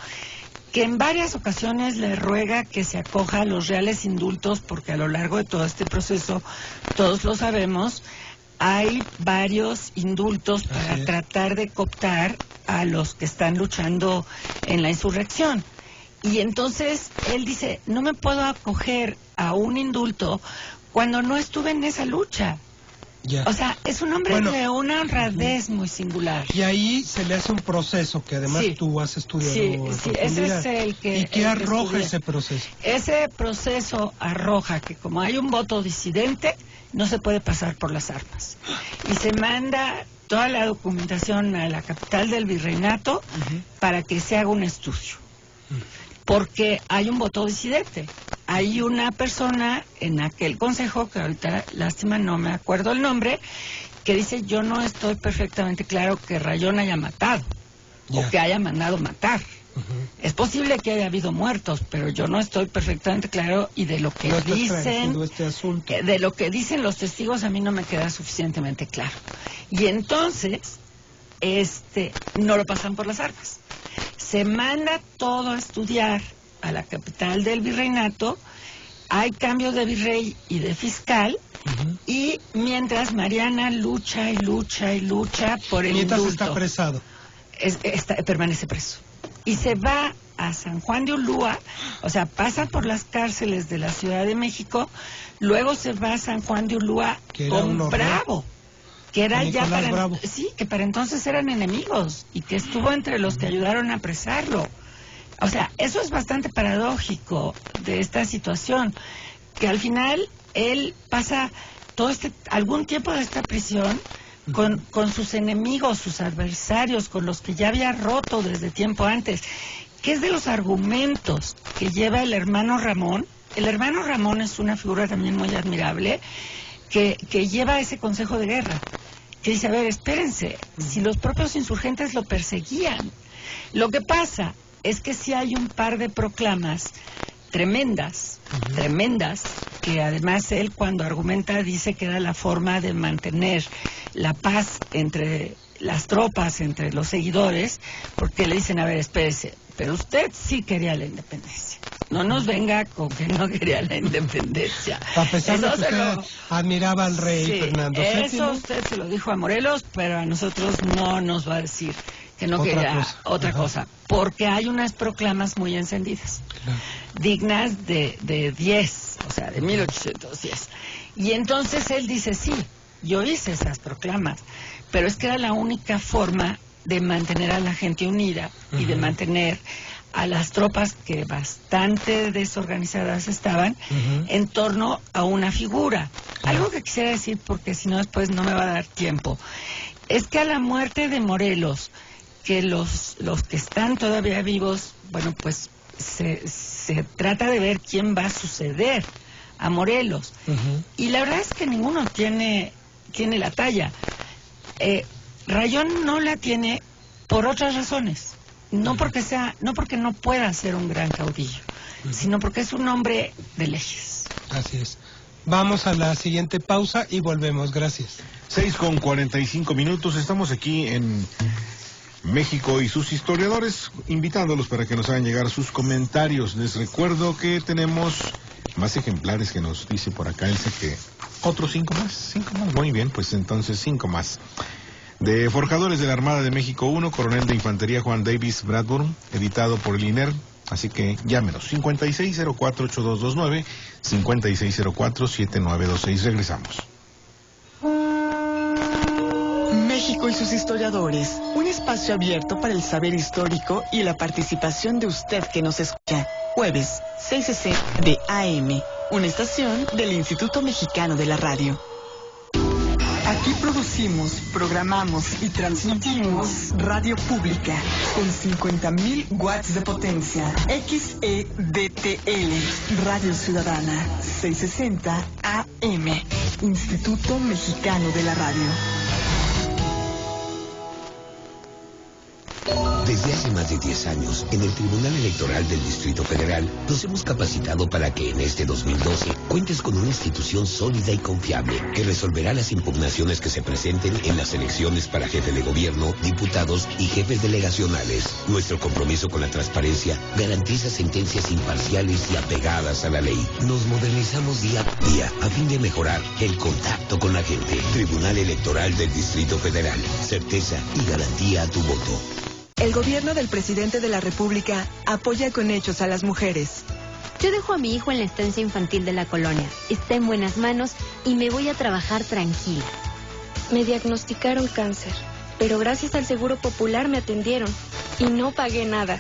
que en varias ocasiones le ruega que se acoja a los reales indultos, porque a lo largo de todo este proceso, todos lo sabemos, hay varios indultos para tratar de cooptar a los que están luchando en la insurrección. Y entonces él dice, no me puedo acoger a un indulto cuando no estuve en esa lucha. O sea, es un hombre de una honradez muy singular. Y ahí se le hace un proceso que además tú has estudiado. Sí, ese es el que... ¿Y qué arroja ese proceso? Ese proceso arroja que como hay un voto disidente, no se puede pasar por las armas. Y se manda toda la documentación a la capital del virreinato para que se haga un estudio. Porque hay un voto disidente. Hay una persona en aquel consejo, que ahorita, lástima, no me acuerdo el nombre, que dice, yo no estoy perfectamente claro que Rayón haya matado, o que haya mandado matar. Es posible que haya habido muertos, pero yo no estoy perfectamente claro, y de lo que dicen, de lo que dicen los testigos, a mí no me queda suficientemente claro. Y entonces, no lo pasan por las armas. Se manda todo a estudiar a la capital del virreinato, hay cambio de virrey y de fiscal, y mientras Mariana lucha y lucha y lucha por el indulto. Mientras está apresado. Permanece preso. Y se va a San Juan de Ulúa, o sea, pasa por las cárceles de la Ciudad de México, luego se va a San Juan de Ulúa con Bravo, que era ya que para entonces eran enemigos, y que estuvo entre los que ayudaron a apresarlo. O sea, eso es bastante paradójico de esta situación, que al final él pasa algún tiempo de esta prisión con sus enemigos, sus adversarios, con los que ya había roto desde tiempo antes. que es de los argumentos que lleva el hermano Ramón. El hermano Ramón es una figura también muy admirable, que lleva ese consejo de guerra, que dice, a ver, espérense, si los propios insurgentes lo perseguían. Lo que pasa es que sí hay un par de proclamas tremendas, que además él cuando argumenta dice que era la forma de mantener la paz entre las tropas, entre los seguidores, porque le dicen, a ver, espérese, pero usted sí quería la independencia. No nos venga con que no quería la independencia. A pesar de que usted admiraba al rey Fernando VII. Eso usted se lo dijo a Morelos, pero a nosotros no nos va a decir que no quería otra cosa. Porque hay unas proclamas muy encendidas, dignas de 10, o sea, de 1810. Y entonces él dice, sí, yo hice esas proclamas, pero es que era la única forma de mantener a la gente unida y de mantener a las tropas que bastante desorganizadas estaban en torno a una figura. Algo que quisiera decir, porque si no después no me va a dar tiempo, es que a la muerte de Morelos, que los que están todavía vivos, bueno, pues se trata de ver quién va a suceder a Morelos. Y la verdad es que ninguno tiene la talla. Rayón no la tiene por otras razones. No porque no pueda ser un gran caudillo, sino porque es un hombre de leyes. Así es. Vamos a la siguiente pausa y volvemos. Gracias. 6:45. Estamos aquí en México y sus historiadores, invitándolos para que nos hagan llegar sus comentarios. Les recuerdo que tenemos más ejemplares que nos dice por acá Elsa, que otros 5 más. Muy bien, pues entonces 5 más. De Forjadores de la Armada de México 1, Coronel de Infantería Juan Davis Bradburn, editado por el INER. Así que llámenos, 5604-8229, 5604-7926. Regresamos. México y sus historiadores, un espacio abierto para el saber histórico y la participación de usted que nos escucha. Jueves, 6:60 de AM, una estación del Instituto Mexicano de la Radio. Aquí producimos, programamos y transmitimos radio pública con 50,000 watts de potencia. XEDTL, Radio Ciudadana, 660 AM, Instituto Mexicano de la Radio. Desde hace más de 10 años, en el Tribunal Electoral del Distrito Federal, nos hemos capacitado para que en este 2012 cuentes con una institución sólida y confiable que resolverá las impugnaciones que se presenten en las elecciones para jefe de gobierno, diputados y jefes delegacionales. Nuestro compromiso con la transparencia garantiza sentencias imparciales y apegadas a la ley. Nos modernizamos día a día a fin de mejorar el contacto con la gente. Tribunal Electoral del Distrito Federal. Certeza y garantía a tu voto. El gobierno del presidente de la República apoya con hechos a las mujeres. Yo dejo a mi hijo en la estancia infantil de la colonia. Está en buenas manos y me voy a trabajar tranquila. Me diagnosticaron cáncer, pero gracias al Seguro Popular me atendieron y no pagué nada.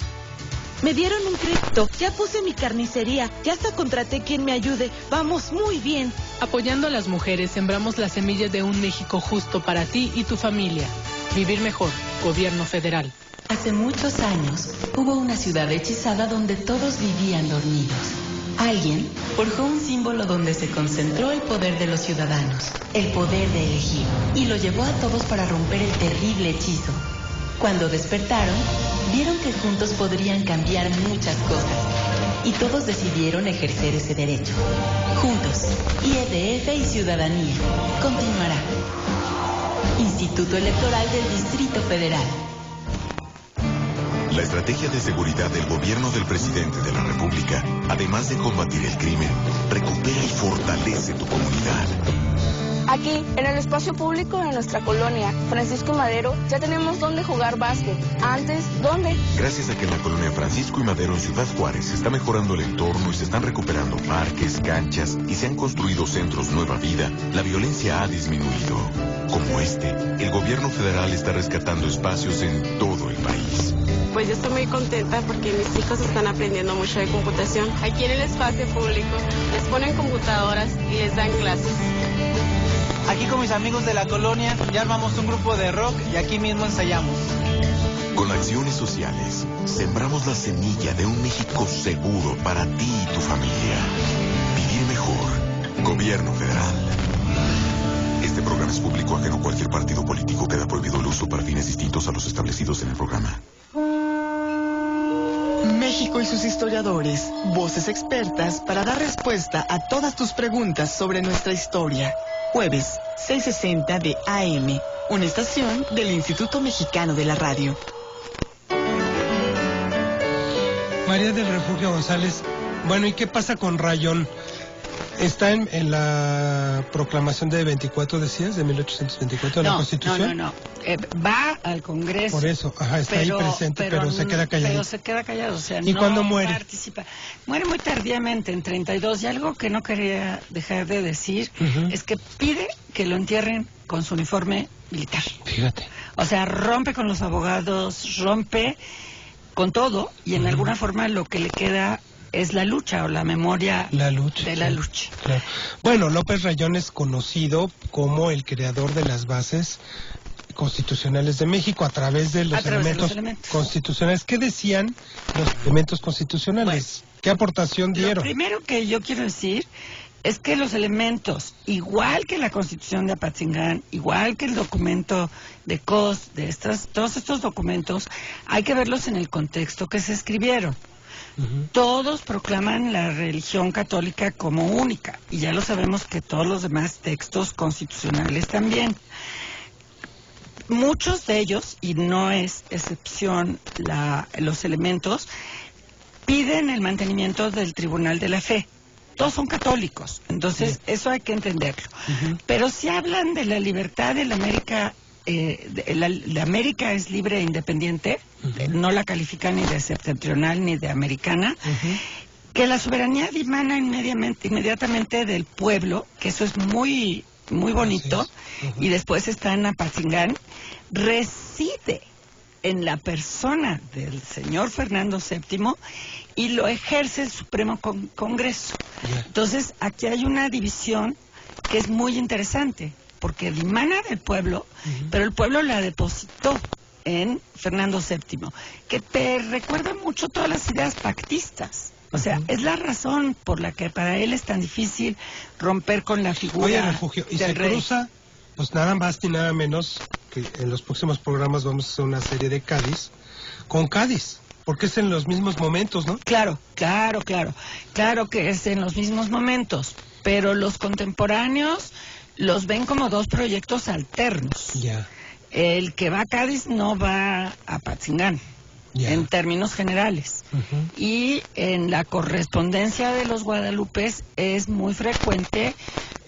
Me dieron un crédito, ya puse mi carnicería, ya hasta contraté quien me ayude. Vamos muy bien. Apoyando a las mujeres, sembramos la semilla de un México justo para ti y tu familia. Vivir mejor, Gobierno Federal. Hace muchos años hubo una ciudad hechizada donde todos vivían dormidos. Alguien forjó un símbolo donde se concentró el poder de los ciudadanos, el poder de elegir, y lo llevó a todos para romper el terrible hechizo. Cuando despertaron, vieron que juntos podrían cambiar muchas cosas, y todos decidieron ejercer ese derecho. Juntos, IEDF y ciudadanía. Continuará. Instituto Electoral del Distrito Federal. La estrategia de seguridad del gobierno del presidente de la República, además de combatir el crimen, recupera y fortalece tu comunidad. Aquí, en el espacio público de nuestra colonia, Francisco y Madero, ya tenemos dónde jugar básquet. Antes, ¿dónde? Gracias a que en la colonia Francisco y Madero en Ciudad Juárez se está mejorando el entorno y se están recuperando parques, canchas y se han construido centros Nueva Vida, la violencia ha disminuido. Como este, el gobierno federal está rescatando espacios en todo el país. Pues yo estoy muy contenta porque mis hijos están aprendiendo mucho de computación. Aquí en el espacio público les ponen computadoras y les dan clases. Aquí con mis amigos de la colonia ya armamos un grupo de rock y aquí mismo ensayamos. Con acciones sociales, sembramos la semilla de un México seguro para ti y tu familia. Vivir mejor. Gobierno federal. Este programa es público, ajeno a cualquier partido político. Queda prohibido el uso para fines distintos a los establecidos en el programa. México y sus historiadores, voces expertas para dar respuesta a todas tus preguntas sobre nuestra historia. Jueves, 6:60 de AM, una estación del Instituto Mexicano de la Radio. María del Refugio González, bueno, ¿y qué pasa con Rayón? ¿Está en la proclamación de 24, decías, de 1824 de la Constitución? No. Va al Congreso. Por eso, está ahí presente, pero se queda callado. Pero se queda callado, o sea, ¿Y no cuándo muere? Participa. Muere muy tardíamente, en 32, y algo que no quería dejar de decir es que pide que lo entierren con su uniforme militar. Fíjate. O sea, rompe con los abogados, rompe con todo, y en alguna forma lo que le queda es la lucha o la memoria de la lucha. Claro. Bueno, López Rayón es conocido como el creador de las bases constitucionales de México a través de los elementos constitucionales. ¿Qué decían los elementos constitucionales? Bueno, ¿qué aportación dieron? Lo primero que yo quiero decir es que los elementos, igual que la Constitución de Apatzingán, igual que el documento de COS, todos estos documentos, hay que verlos en el contexto que se escribieron. Todos proclaman la religión católica como única, y ya lo sabemos que todos los demás textos constitucionales también. Muchos de ellos, y no es excepción los elementos, piden el mantenimiento del Tribunal de la Fe. Todos son católicos, entonces eso hay que entenderlo. Pero si hablan de la libertad de la América, la América es libre e independiente, no la califican ni de septentrional ni de americana, que la soberanía dimana inmediatamente del pueblo, que eso es muy, muy bonito, y después está en Apatzingán, reside en la persona del señor Fernando VII y lo ejerce el Supremo Congreso. Entonces, aquí hay una división que es muy interesante, porque dimana del pueblo, pero el pueblo la depositó en Fernando VII, que te recuerda mucho todas las ideas pactistas. O sea, es la razón por la que para él es tan difícil romper con la figura Refugio, y del se rey. Cruza, pues nada más ni nada menos que en los próximos programas vamos a hacer una serie de Cádiz, con Cádiz, porque es en los mismos momentos, ¿no? Claro que es en los mismos momentos, pero los contemporáneos los ven como dos proyectos alternos. El que va a Cádiz no va a Apatzingán, en términos generales. Y en la correspondencia de los guadalupes es muy frecuente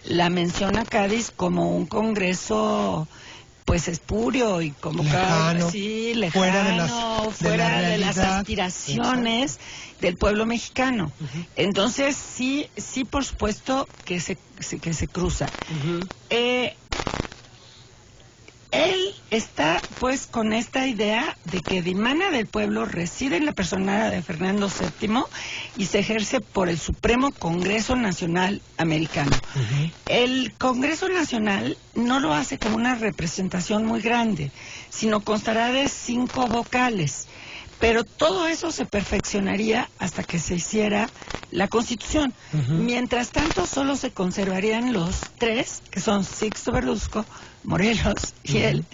la mención a Cádiz como un congreso pues espurio y como lejano, fuera de las aspiraciones del pueblo mexicano. Entonces sí, por supuesto que se cruza. Él está pues con esta idea de que dimana del pueblo reside en la persona de Fernando VII y se ejerce por el Supremo Congreso Nacional Americano. El Congreso Nacional no lo hace como una representación muy grande, sino constará de 5 vocales. Pero todo eso se perfeccionaría hasta que se hiciera la Constitución. Mientras tanto, solo se conservarían los 3, que son Sixto Verduzco, Morelos y él,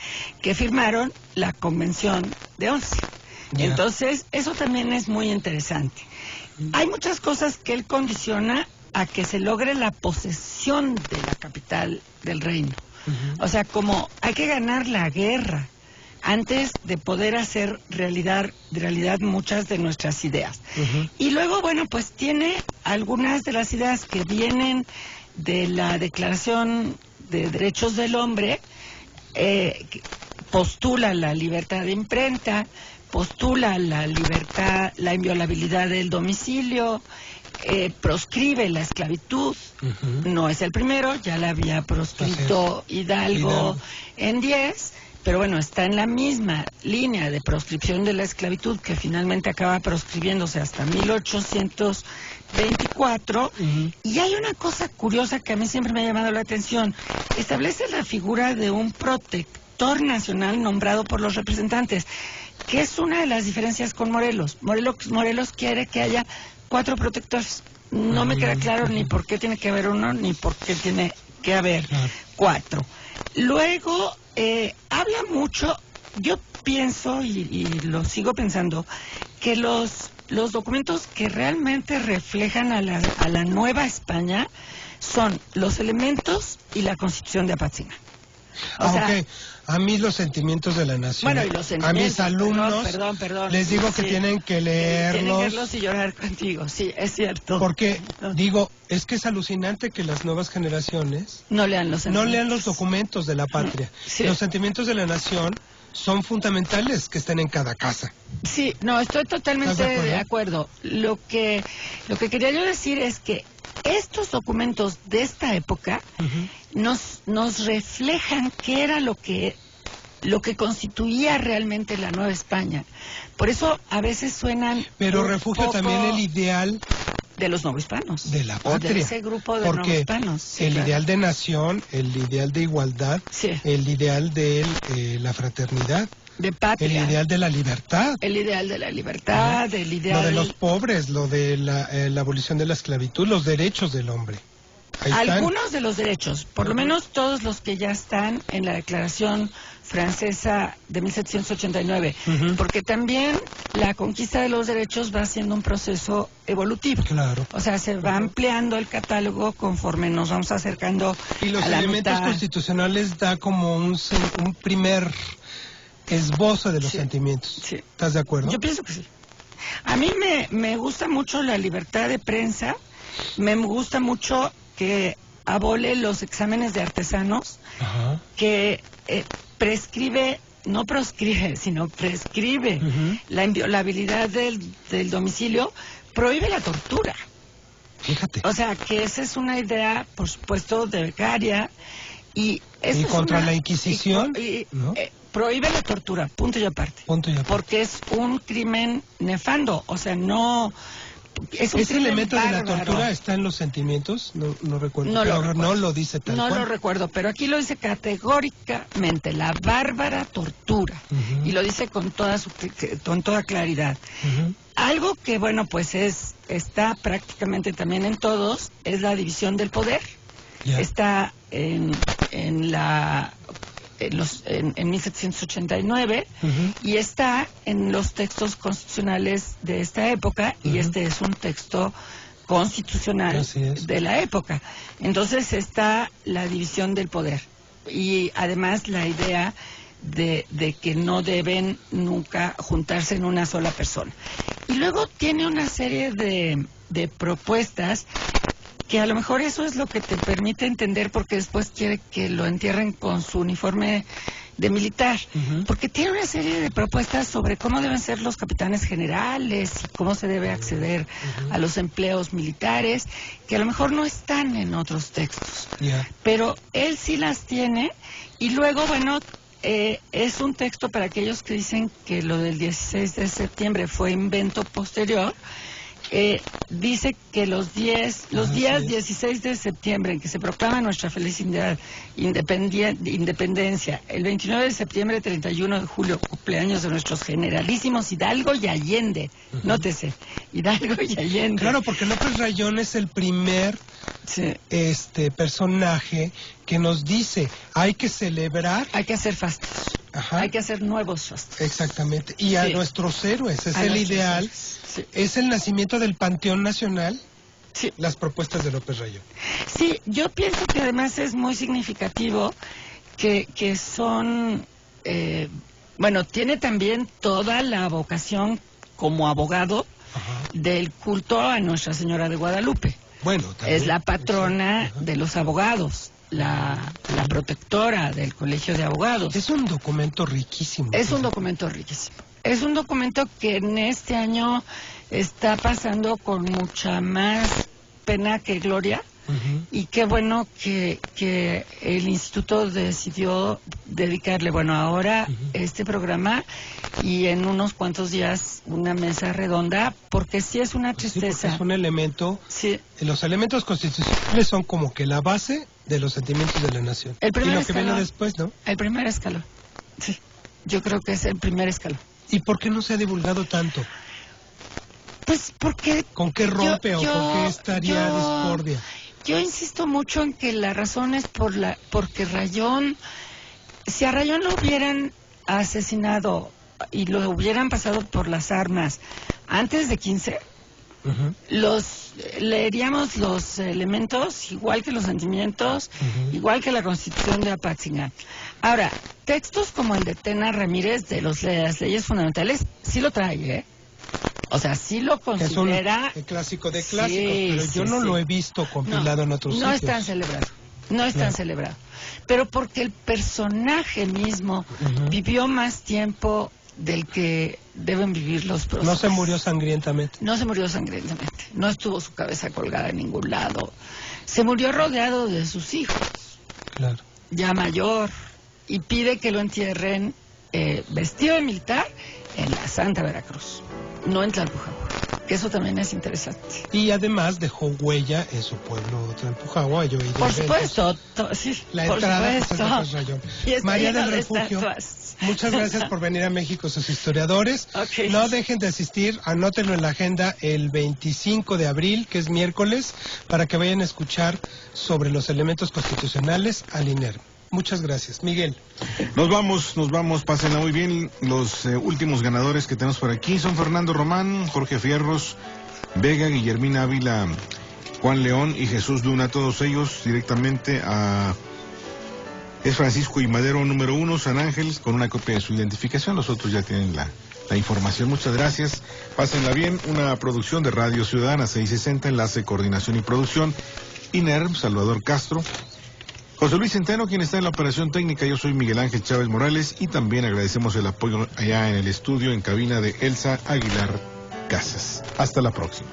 que firmaron la Convención de 11. Entonces, eso también es muy interesante. Hay muchas cosas que él condiciona a que se logre la posesión de la capital del reino. O sea, como hay que ganar la guerra antes de poder hacer realidad muchas de nuestras ideas. Y luego, bueno, pues tiene algunas de las ideas que vienen de la Declaración de Derechos del Hombre, postula la libertad de imprenta, postula la libertad, la inviolabilidad del domicilio, proscribe la esclavitud. No es el primero, ya la había proscrito Hidalgo en 10, pero bueno, está en la misma línea de proscripción de la esclavitud que finalmente acaba proscribiéndose hasta 1824. Y hay una cosa curiosa que a mí siempre me ha llamado la atención. Establece la figura de un protector nacional nombrado por los representantes. que es una de las diferencias con Morelos. Morelos quiere que haya 4 protectores. No me queda claro ni por qué tiene que haber uno, ni por qué tiene que haber 4. Luego, habla mucho, yo pienso, y lo sigo pensando, que los documentos que realmente reflejan a la Nueva España son los elementos y la Constitución de Apatzingán. Ok. A mí los sentimientos de la nación. Bueno, y los sentimientos, a mis alumnos perdón, les digo que tienen que leerlos. Tienen que leerlos y llorar contigo, sí, es cierto. Porque, digo, es que es alucinante que las nuevas generaciones no lean los documentos de la patria. Sí. Los sentimientos de la nación son fundamentales que estén en cada casa. Sí, no, estoy totalmente de acuerdo. Lo que quería yo decir es que estos documentos de esta época nos reflejan qué era lo que constituía realmente la Nueva España. Por eso a veces suenan... Pero refugia también el ideal de los novohispanos. De la patria. O de ese grupo de novohispanos. Sí, el ideal de nación, el ideal de igualdad, el ideal de la fraternidad. De patria. El ideal de la libertad. El ideal de la libertad, el ideal... Lo de los pobres, lo de la abolición de la esclavitud, los derechos del hombre. Algunos de los derechos, por lo menos todos los que ya están en la Declaración Francesa de 1789, porque también la conquista de los derechos va siendo un proceso evolutivo. Claro. O sea, se va ampliando el catálogo conforme nos vamos acercando a la mitad. Y los elementos constitucionales da como un primer esbozo de los sentimientos. Sí. ¿Estás de acuerdo? Yo pienso que sí. A mí me gusta mucho la libertad de prensa, me gusta mucho que abole los exámenes de artesanos, que prescribe, no proscribe, sino prescribe la inviolabilidad del domicilio, prohíbe la tortura. Fíjate. O sea, que esa es una idea, por supuesto, de becaria. Y contra la Inquisición, ¿no? Prohíbe la tortura, punto y aparte. Porque es un crimen nefando, o sea, no... ¿Ese elemento de la tortura está en los sentimientos? No recuerdo. No lo dice tal cual. No lo recuerdo, pero aquí lo dice categóricamente, la bárbara tortura. Y lo dice con toda claridad. Algo que, bueno, pues está prácticamente también en todos, es la división del poder. Está en 1789 y está en los textos constitucionales de esta época y este es un texto constitucional de la época. Entonces está la división del poder y además la idea de que no deben nunca juntarse en una sola persona. Y luego tiene una serie de propuestas que a lo mejor eso es lo que te permite entender porque después quiere que lo entierren con su uniforme de militar, porque tiene una serie de propuestas sobre cómo deben ser los capitanes generales y cómo se debe acceder a los empleos militares, que a lo mejor no están en otros textos, pero él sí las tiene y luego, bueno, es un texto para aquellos que dicen que lo del 16 de septiembre fue invento posterior. Dice que los días 16 de septiembre en que se proclama nuestra felicidad, independencia, el 29 de septiembre, 31 de julio, cumpleaños de nuestros generalísimos Hidalgo y Allende. Nótese, Hidalgo y Allende. Claro, porque López Rayón es el primer personaje que nos dice, hay que celebrar. Hay que hacer fastos. Hay que hacer nuevos fastos. Exactamente. Y a nuestros héroes, es el ideal. Es el nacimiento del Panteón Nacional, las propuestas de López Rayón. Sí, yo pienso que además es muy significativo que son, bueno, tiene también toda la vocación como abogado del culto a Nuestra Señora de Guadalupe. Bueno, también, es la patrona de los abogados. La protectora del Colegio de Abogados. Es un documento riquísimo. Es un documento riquísimo. Es un documento que en este año está pasando con mucha más pena que gloria. Y qué bueno que el instituto decidió dedicarle, bueno, ahora este programa y en unos cuantos días una mesa redonda, porque sí es una tristeza. Es un elemento. Los elementos constitucionales son como que la base de los sentimientos de la nación. El primer y lo que viene después, ¿no? El primer escalón. Sí, yo creo que es el primer escalón. ¿Y por qué no se ha divulgado tanto? Pues porque... ¿Con qué rompe o con qué estaría discordia? Yo insisto mucho en que la razón es porque Rayón, si a Rayón lo hubieran asesinado y lo hubieran pasado por las armas antes de 15, leeríamos los elementos igual que los sentimientos, igual que la Constitución de Apatzingán. Ahora, textos como el de Tena Ramírez de las leyes fundamentales, sí lo trae, ¿eh? O sea, sí lo considera... Es un clásico de clásicos, pero yo no lo he visto compilado en otros sitios. No es tan celebrado, no es tan celebrado. Pero porque el personaje mismo vivió más tiempo del que deben vivir los próximos. No se murió sangrientamente. No se murió sangrientamente, no estuvo su cabeza colgada en ningún lado. Se murió rodeado de sus hijos, claro, ya mayor, y pide que lo entierren vestido de militar en la Santa Veracruz, no en Tlalpujahua, que eso también es interesante. Y además dejó huella en su pueblo Tlalpujahua. Yo iré por supuesto, sí, la por entrada supuesto. María del Refugio, muchas gracias por venir a México, sus historiadores. Okay. No dejen de asistir, anótenlo en la agenda el 25 de abril, que es miércoles, para que vayan a escuchar sobre los elementos constitucionales al INERM. Muchas gracias. Miguel. Nos vamos, pásenla muy bien. Los últimos ganadores que tenemos por aquí son Fernando Román, Jorge Fierros, Vega, Guillermina Ávila, Juan León y Jesús Luna, todos ellos directamente a... Es Francisco y Madero número 1, San Ángel, con una copia de su identificación. Los otros ya tienen la información. Muchas gracias. Pásenla bien. Una producción de Radio Ciudadana 660, enlace, coordinación y producción. INERM, Salvador Castro. José Luis Centeno, quien está en la operación técnica. Yo soy Miguel Ángel Chávez Morales y también agradecemos el apoyo allá en el estudio, en cabina de Elsa Aguilar Casas. Hasta la próxima.